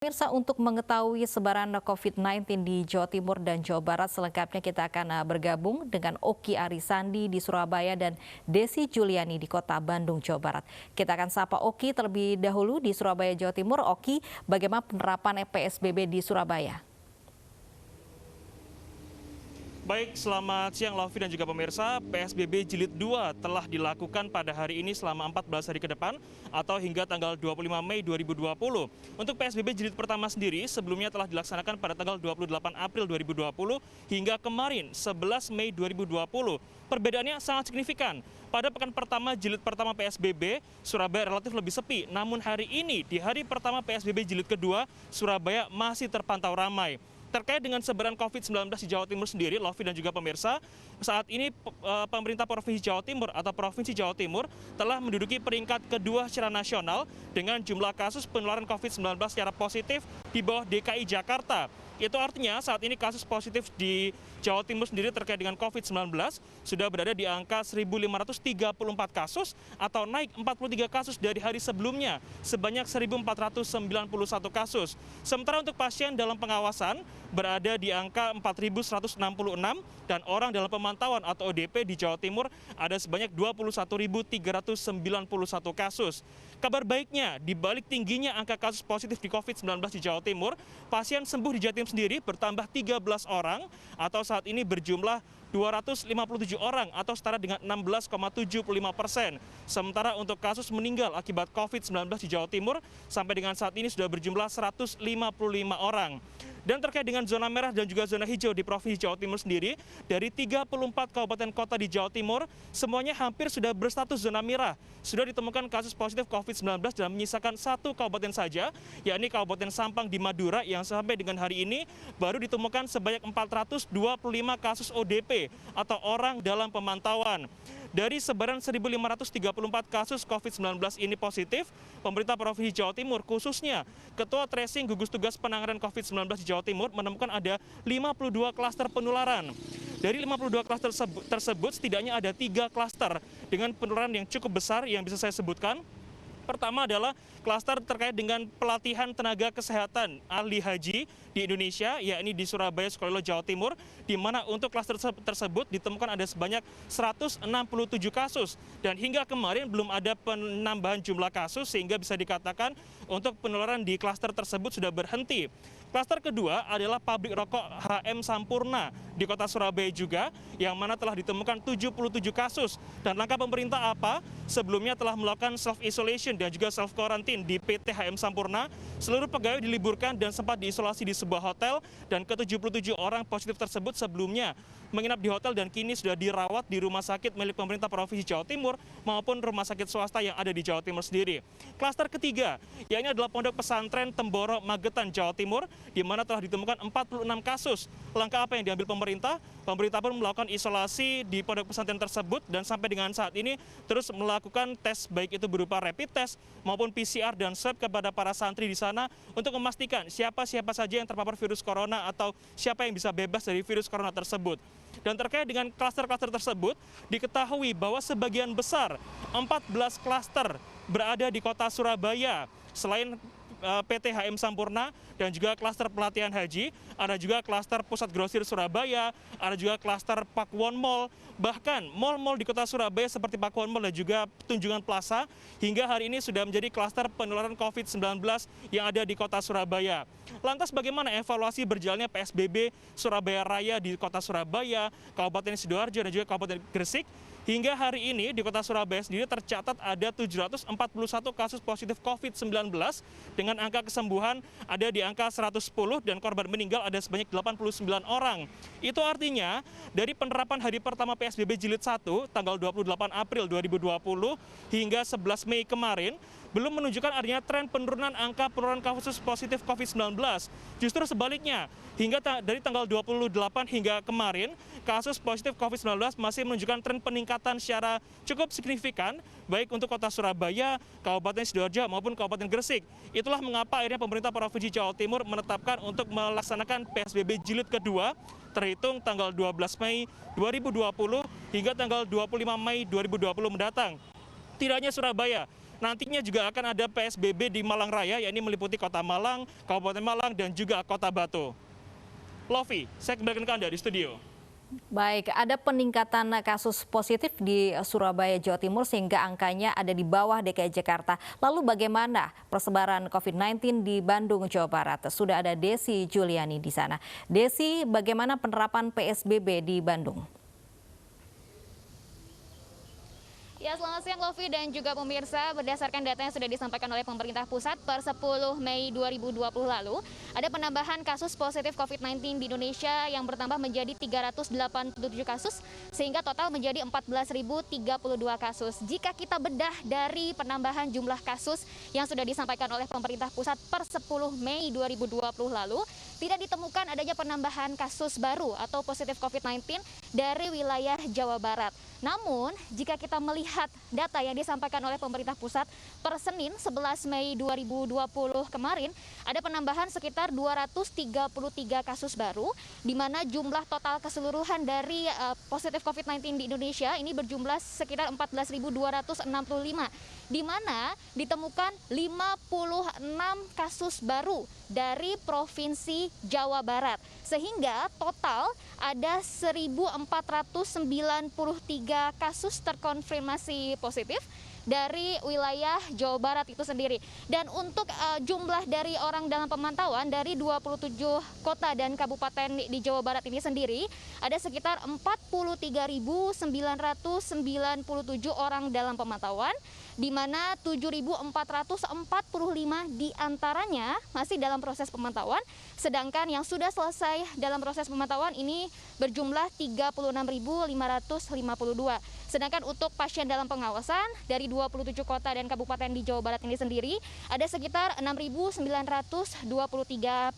Pemirsa, untuk mengetahui sebaran COVID-19 di Jawa Timur dan Jawa Barat selengkapnya kita akan bergabung dengan Oki Arisandi di Surabaya dan Desi Juliani di Kota Bandung, Jawa Barat. Kita akan sapa Oki terlebih dahulu di Surabaya, Jawa Timur. Oki, bagaimana penerapan PSBB di Surabaya? Baik, selamat siang Lofi dan juga pemirsa. PSBB Jilid 2 telah dilakukan pada hari ini selama 14 hari ke depan atau hingga tanggal 25 Mei 2020. Untuk PSBB Jilid pertama sendiri sebelumnya telah dilaksanakan pada tanggal 28 April 2020 hingga kemarin 11 Mei 2020. Perbedaannya sangat signifikan. Pada pekan pertama Jilid pertama PSBB, Surabaya relatif lebih sepi. Namun hari ini di hari pertama PSBB Jilid kedua, Surabaya masih terpantau ramai. Terkait dengan sebaran COVID-19 di Jawa Timur sendiri, Lofi dan juga pemirsa, saat ini pemerintah Provinsi Jawa Timur atau Provinsi Jawa Timur telah menduduki peringkat kedua secara nasional dengan jumlah kasus penularan COVID-19 secara positif di bawah DKI Jakarta. Itu artinya saat ini kasus positif di Jawa Timur sendiri terkait dengan COVID-19 sudah berada di angka 1.534 kasus atau naik 43 kasus dari hari sebelumnya sebanyak 1.491 kasus. Sementara untuk pasien dalam pengawasan berada di angka 4.166 dan orang dalam pemantauan atau ODP di Jawa Timur ada sebanyak 21.391 kasus. Kabar baiknya, di balik tingginya angka kasus positif di COVID-19 di Jawa Timur, pasien sembuh di Jatim sendiri bertambah 13 orang atau saat ini berjumlah 257 orang atau setara dengan 16,75%. Sementara untuk kasus meninggal akibat COVID-19 di Jawa Timur sampai dengan saat ini sudah berjumlah 155 orang. Dan terkait dengan zona merah dan juga zona hijau di Provinsi Jawa Timur sendiri, dari 34 kabupaten kota di Jawa Timur, semuanya hampir sudah berstatus zona merah. Sudah ditemukan kasus positif COVID-19 dan menyisakan satu kabupaten saja, yakni Kabupaten Sampang di Madura yang sampai dengan hari ini baru ditemukan sebanyak 425 kasus ODP atau orang dalam pemantauan. Dari sebaran 1.534 kasus COVID-19 ini positif, pemerintah Provinsi Jawa Timur khususnya Ketua Tracing Gugus Tugas Penanganan COVID-19 di Jawa Timur menemukan ada 52 klaster penularan. Dari 52 klaster tersebut setidaknya ada 3 klaster dengan penularan yang cukup besar yang bisa saya sebutkan. Pertama adalah klaster terkait dengan pelatihan tenaga kesehatan ahli haji di Indonesia, yakni di Surabaya, Sukolilo, Jawa Timur, di mana untuk klaster tersebut ditemukan ada sebanyak 167 kasus. Dan hingga kemarin belum ada penambahan jumlah kasus sehingga bisa dikatakan untuk penularan di klaster tersebut sudah berhenti. Klaster kedua adalah pabrik rokok HM Sampurna di kota Surabaya juga, yang mana telah ditemukan 77 kasus. Dan langkah pemerintah apa? Sebelumnya telah melakukan self-isolation dan juga self-quarantine di PT HM Sampurna. Seluruh pegawai diliburkan dan sempat diisolasi di sebuah hotel, dan ke-77 orang positif tersebut sebelumnya menginap di hotel dan kini sudah dirawat di rumah sakit milik pemerintah Provinsi Jawa Timur maupun rumah sakit swasta yang ada di Jawa Timur sendiri. Klaster ketiga, yakni adalah Pondok Pesantren Temboro, Magetan, Jawa Timur, di mana telah ditemukan 46 kasus. Langkah apa yang diambil pemerintah? Pemerintah pun melakukan isolasi di pondok pesantren tersebut dan sampai dengan saat ini terus melakukan tes, baik itu berupa rapid test maupun PCR dan swab kepada para santri di sana untuk memastikan siapa saja yang terpapar virus corona atau siapa yang bisa bebas dari virus corona tersebut. Dan terkait dengan klaster-klaster tersebut, diketahui bahwa sebagian besar 14 klaster berada di kota Surabaya. Selain PT HM Sampurna dan juga klaster pelatihan haji, ada juga klaster Pusat Grosir Surabaya, ada juga klaster Pakuwon Mall, bahkan mal-mal di kota Surabaya seperti Pakuwon Mall dan juga Tunjungan Plaza hingga hari ini sudah menjadi klaster penularan COVID-19 yang ada di kota Surabaya. Lantas bagaimana evaluasi berjalannya PSBB Surabaya Raya di kota Surabaya, Kabupaten Sidoarjo dan juga Kabupaten Gresik? Hingga hari ini di kota Surabaya sendiri tercatat ada 741 kasus positif COVID-19 dengan angka kesembuhan ada di angka 110 dan korban meninggal ada sebanyak 89 orang. Itu artinya dari penerapan hari pertama PSBB Jilid 1 tanggal 28 April 2020 hingga 11 Mei kemarin belum menunjukkan adanya tren penurunan angka penularan kasus positif COVID-19. Justru sebaliknya, hingga dari tanggal 28 hingga kemarin, kasus positif COVID-19 masih menunjukkan tren peningkatan secara cukup signifikan, baik untuk kota Surabaya, Kabupaten Sidoarjo maupun Kabupaten Gresik. Itulah mengapa akhirnya pemerintah Provinsi Jawa Timur menetapkan untuk melaksanakan PSBB Jilid kedua, terhitung tanggal 12 Mei 2020 hingga tanggal 25 Mei 2020 mendatang. Tidak hanya Surabaya, nantinya juga akan ada PSBB di Malang Raya, yakni meliputi Kota Malang, Kabupaten Malang, dan juga Kota Batu. Lofi, saya kembalikan ke Anda di studio. Baik, ada peningkatan kasus positif di Surabaya, Jawa Timur sehingga angkanya ada di bawah DKI Jakarta. Lalu bagaimana persebaran COVID-19 di Bandung, Jawa Barat? Sudah ada Desi Juliani di sana. Desi, bagaimana penerapan PSBB di Bandung? Ya, selamat siang Lofi dan juga pemirsa. Berdasarkan data yang sudah disampaikan oleh pemerintah pusat per 10 Mei 2020 lalu, ada penambahan kasus positif COVID-19 di Indonesia yang bertambah menjadi 387 kasus, sehingga total menjadi 14.032 kasus. Jika kita bedah dari penambahan jumlah kasus yang sudah disampaikan oleh pemerintah pusat per 10 Mei 2020 lalu, tidak ditemukan adanya penambahan kasus baru atau positif COVID-19 dari wilayah Jawa Barat. Namun, jika kita melihat data yang disampaikan oleh pemerintah pusat per Senin 11 Mei 2020 kemarin, ada penambahan sekitar 233 kasus baru, di mana jumlah total keseluruhan dari positif COVID-19 di Indonesia ini berjumlah sekitar 14.265, di mana ditemukan 56 kasus baru dari Provinsi Jawa Barat, sehingga total ada 1.493 kasus terkonfirmasi positif dari wilayah Jawa Barat itu sendiri. Dan untuk jumlah dari orang dalam pemantauan dari 27 kota dan kabupaten di Jawa Barat ini sendiri, ada sekitar 43.997 orang dalam pemantauan, di mana 7.445 diantaranya masih dalam proses pemantauan, sedangkan yang sudah selesai dalam proses pemantauan ini berjumlah 36.552. Sedangkan untuk pasien dalam pengawasan dari 27 kota dan kabupaten di Jawa Barat ini sendiri, ada sekitar 6.923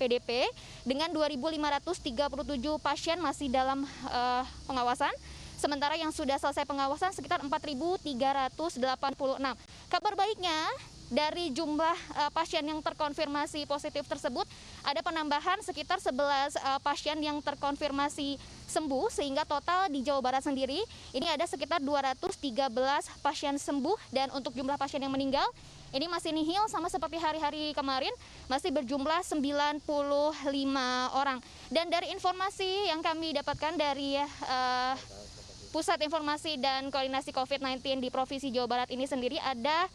PDP dengan 2.537 pasien masih dalam pengawasan. Sementara yang sudah selesai pengawasan sekitar 4.386. Kabar baiknya, dari jumlah pasien yang terkonfirmasi positif tersebut, ada penambahan sekitar 11 pasien yang terkonfirmasi sembuh, sehingga total di Jawa Barat sendiri ini ada sekitar 213 pasien sembuh, dan untuk jumlah pasien yang meninggal ini masih nihil sama seperti hari-hari kemarin, masih berjumlah 95 orang. Dan dari informasi yang kami dapatkan dari Pusat Informasi dan Koordinasi COVID-19 di Provinsi Jawa Barat ini sendiri, ada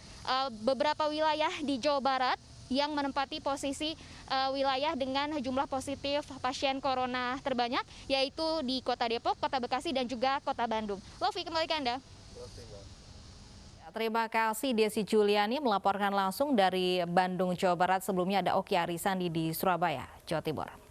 beberapa wilayah di Jawa Barat yang menempati posisi wilayah dengan jumlah positif pasien corona terbanyak, yaitu di Kota Depok, Kota Bekasi, dan juga Kota Bandung. Lofi, kembali ke Anda. Terima kasih Desi Juliani melaporkan langsung dari Bandung, Jawa Barat. Sebelumnya ada Oki Arisandi di Surabaya, Jawa Timur.